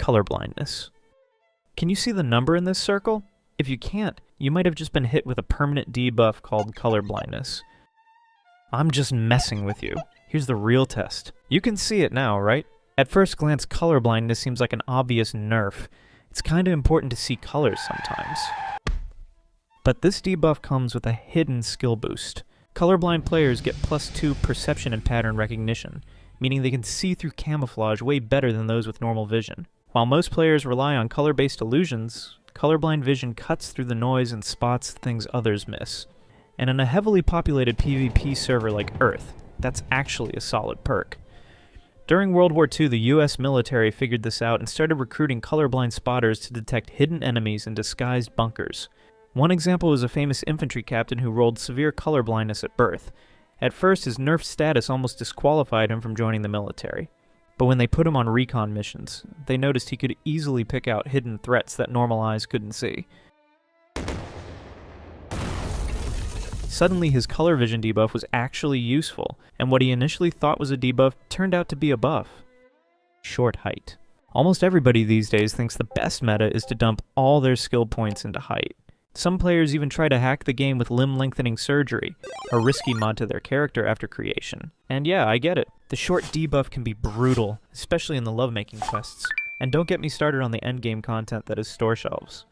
color blindness. Can you see the number in this circle? If you can't, you might have just been hit with a permanent debuff called color blindness. I'm just messing with you. Here's the real test. You can see it now, right? At first glance, color blindness seems like an obvious nerf. It's kinda important to see colors sometimes. But this debuff comes with a hidden skill boost. Colorblind players get +2 perception and pattern recognition, meaning they can see through camouflage way better than those with normal vision. While most players rely on color-based illusions, colorblind vision cuts through the noise and spots things others miss. And in a heavily populated PvP server like Earth, that's actually a solid perk. During World War II, the US military figured this out and started recruiting colorblind spotters to detect hidden enemies in disguised bunkers. One example is a famous infantry captain who rolled severe colorblindness at birth. At first, his nerf status almost disqualified him from joining the military. But when they put him on recon missions, they noticed he could easily pick out hidden threats that normal eyes couldn't see. Suddenly, his color vision debuff was actually useful, and what he initially thought was a debuff turned out to be a buff. Short height. Almost everybody these days thinks the best meta is to dump all their skill points into height. Some players even try to hack the game with limb lengthening surgery, a risky mod to their character after creation. And yeah, I get it. The short debuff can be brutal, especially in the lovemaking quests. And don't get me started on the endgame content that is store shelves.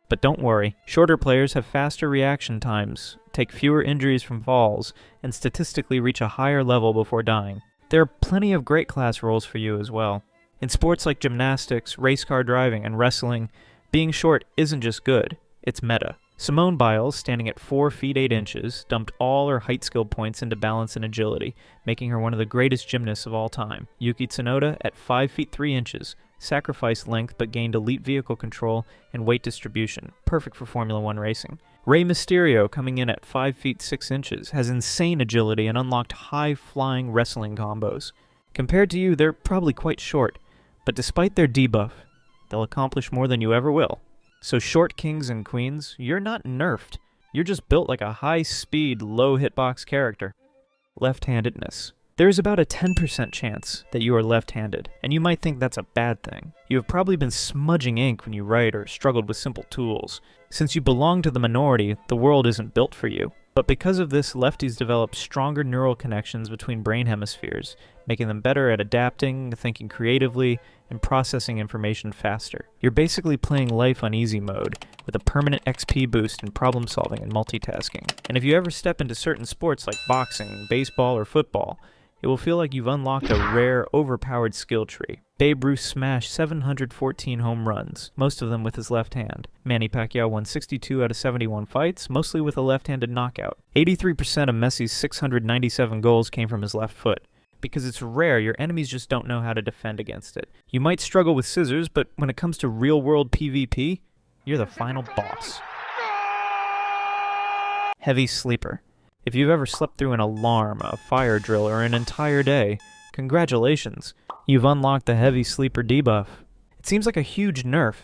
But don't worry, shorter players have faster reaction times, take fewer injuries from falls, and statistically reach a higher level before dying. There are plenty of great class roles for you as well. In sports like gymnastics, race car driving, and wrestling, being short isn't just good, it's meta. Simone Biles, standing at 4 feet 8 inches, dumped all her height skill points into balance and agility, making her one of the greatest gymnasts of all time. Yuki Tsunoda, at 5 feet 3 inches, sacrificed length but gained elite vehicle control and weight distribution, perfect for Formula 1 racing. Rey Mysterio, coming in at 5 feet 6 inches, has insane agility and unlocked high-flying wrestling combos. Compared to you, they're probably quite short, but despite their debuff, they'll accomplish more than you ever will. So short kings and queens, you're not nerfed. You're just built like a high-speed, low-hitbox character. Left-handedness. There is about a 10% chance that you are left-handed, and you might think that's a bad thing. You have probably been smudging ink when you write or struggled with simple tools. Since you belong to the minority, the world isn't built for you. But because of this, lefties develop stronger neural connections between brain hemispheres, making them better at adapting, thinking creatively, and processing information faster. You're basically playing life on easy mode, with a permanent XP boost in problem solving and multitasking. And if you ever step into certain sports like boxing, baseball, or football, it will feel like you've unlocked a rare, overpowered skill tree. Babe Ruth smashed 714 home runs, most of them with his left hand. Manny Pacquiao won 62 out of 71 fights, mostly with a left-handed knockout. 83% of Messi's 697 goals came from his left foot. Because it's rare, your enemies just don't know how to defend against it. You might struggle with scissors, but when it comes to real-world PvP, you're the final boss. Heavy sleeper. If you've ever slept through an alarm, a fire drill, or an entire day, congratulations, you've unlocked the heavy sleeper debuff. It seems like a huge nerf.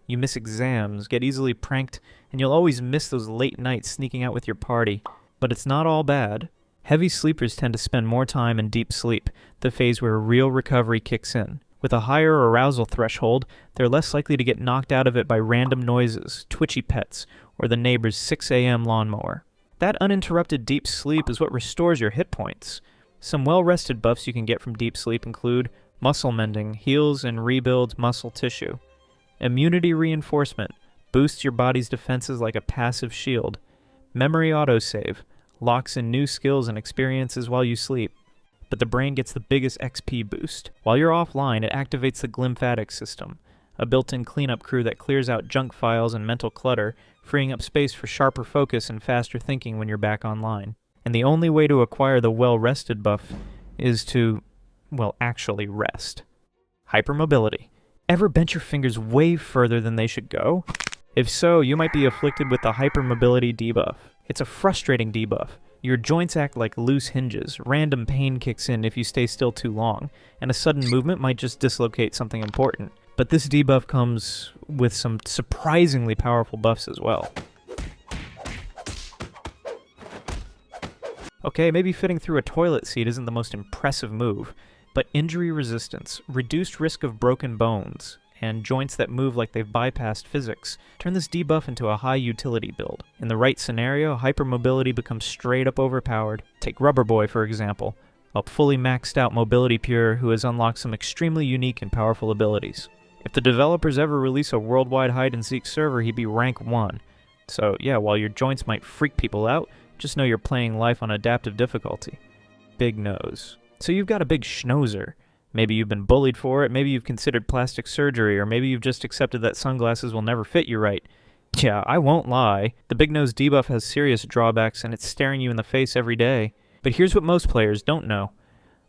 You miss exams, get easily pranked, and you'll always miss those late nights sneaking out with your party. But it's not all bad. Heavy sleepers tend to spend more time in deep sleep, the phase where real recovery kicks in. With a higher arousal threshold, they're less likely to get knocked out of it by random noises, twitchy pets, or the neighbor's 6 a.m. lawnmower. That uninterrupted deep sleep is what restores your hit points. Some well-rested buffs you can get from deep sleep include muscle mending, heals and rebuilds muscle tissue. Immunity reinforcement, boosts your body's defenses like a passive shield. Memory autosave, locks in new skills and experiences while you sleep. But the brain gets the biggest XP boost. While you're offline, it activates the glymphatic system, a built-in cleanup crew that clears out junk files and mental clutter, freeing up space for sharper focus and faster thinking when you're back online. And the only way to acquire the well-rested buff is to, well, actually rest. Hypermobility. Ever bent your fingers way further than they should go? If so, you might be afflicted with the hypermobility debuff. It's a frustrating debuff. Your joints act like loose hinges, random pain kicks in if you stay still too long, and a sudden movement might just dislocate something important. But this debuff comes with some surprisingly powerful buffs as well. Okay, maybe fitting through a toilet seat isn't the most impressive move, but injury resistance, reduced risk of broken bones, and joints that move like they've bypassed physics, turn this debuff into a high utility build. In the right scenario, hypermobility becomes straight up overpowered. Take Rubber Boy for example, a fully maxed out mobility pure who has unlocked some extremely unique and powerful abilities. If the developers ever release a worldwide hide-and-seek server, he'd be rank 1. So yeah, while your joints might freak people out, just know you're playing life on adaptive difficulty. Big nose. So you've got a big schnauzer. Maybe you've been bullied for it, maybe you've considered plastic surgery, or maybe you've just accepted that sunglasses will never fit you right. Yeah, I won't lie. The big nose debuff has serious drawbacks and it's staring you in the face every day. But here's what most players don't know.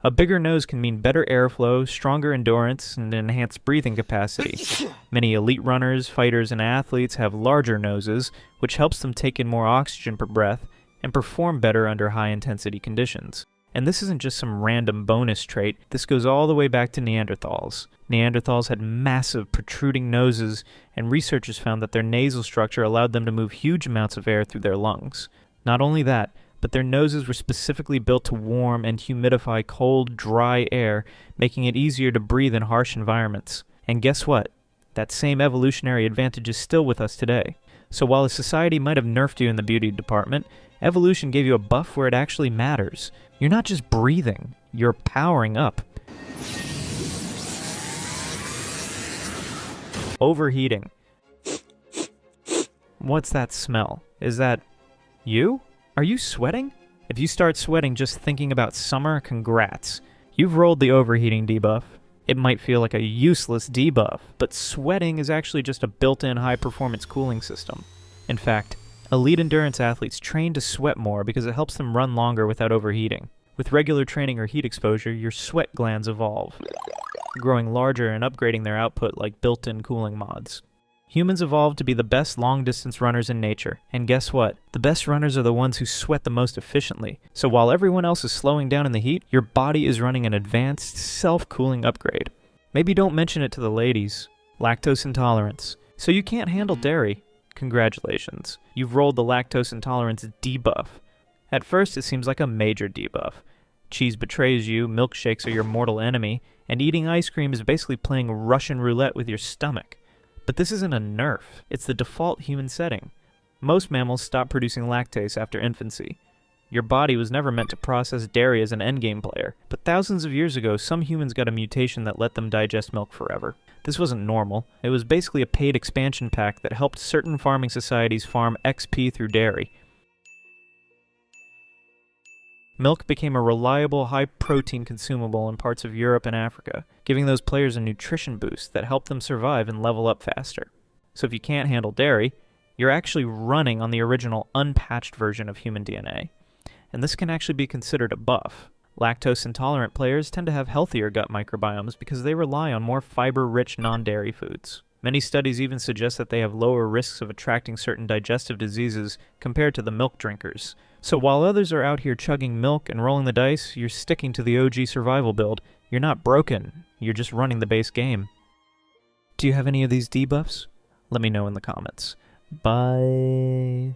A bigger nose can mean better airflow, stronger endurance, and enhanced breathing capacity. Many elite runners, fighters, and athletes have larger noses, which helps them take in more oxygen per breath and perform better under high-intensity conditions. And this isn't just some random bonus trait, this goes all the way back to Neanderthals. Neanderthals had massive protruding noses, and researchers found that their nasal structure allowed them to move huge amounts of air through their lungs. Not only that, but their noses were specifically built to warm and humidify cold, dry air, making it easier to breathe in harsh environments. And guess what? That same evolutionary advantage is still with us today. So while a society might have nerfed you in the beauty department, evolution gave you a buff where it actually matters. You're not just breathing, you're powering up. Overheating. What's that smell? Is that you? Are you sweating? If you start sweating just thinking about summer, congrats. You've rolled the overheating debuff. It might feel like a useless debuff, but sweating is actually just a built-in high-performance cooling system. In fact, elite endurance athletes train to sweat more because it helps them run longer without overheating. With regular training or heat exposure, your sweat glands evolve, growing larger and upgrading their output like built-in cooling mods. Humans evolved to be the best long-distance runners in nature, and guess what? The best runners are the ones who sweat the most efficiently. So while everyone else is slowing down in the heat, your body is running an advanced, self-cooling upgrade. Maybe don't mention it to the ladies. Lactose intolerance. So you can't handle dairy. Congratulations. You've rolled the lactose intolerance debuff. At first, it seems like a major debuff. Cheese betrays you, milkshakes are your mortal enemy, and eating ice cream is basically playing Russian roulette with your stomach. But this isn't a nerf, it's the default human setting. Most mammals stop producing lactase after infancy. Your body was never meant to process dairy as an endgame player, but thousands of years ago some humans got a mutation that let them digest milk forever. This wasn't normal, it was basically a paid expansion pack that helped certain farming societies farm XP through dairy. Milk became a reliable, high-protein consumable in parts of Europe and Africa, giving those players a nutrition boost that helped them survive and level up faster. So if you can't handle dairy, you're actually running on the original unpatched version of human DNA. And this can actually be considered a buff. Lactose-intolerant players tend to have healthier gut microbiomes because they rely on more fiber-rich non-dairy foods. Many studies even suggest that they have lower risks of attracting certain digestive diseases compared to the milk drinkers. So while others are out here chugging milk and rolling the dice, you're sticking to the OG survival build. You're not broken, you're just running the base game. Do you have any of these debuffs? Let me know in the comments. Bye.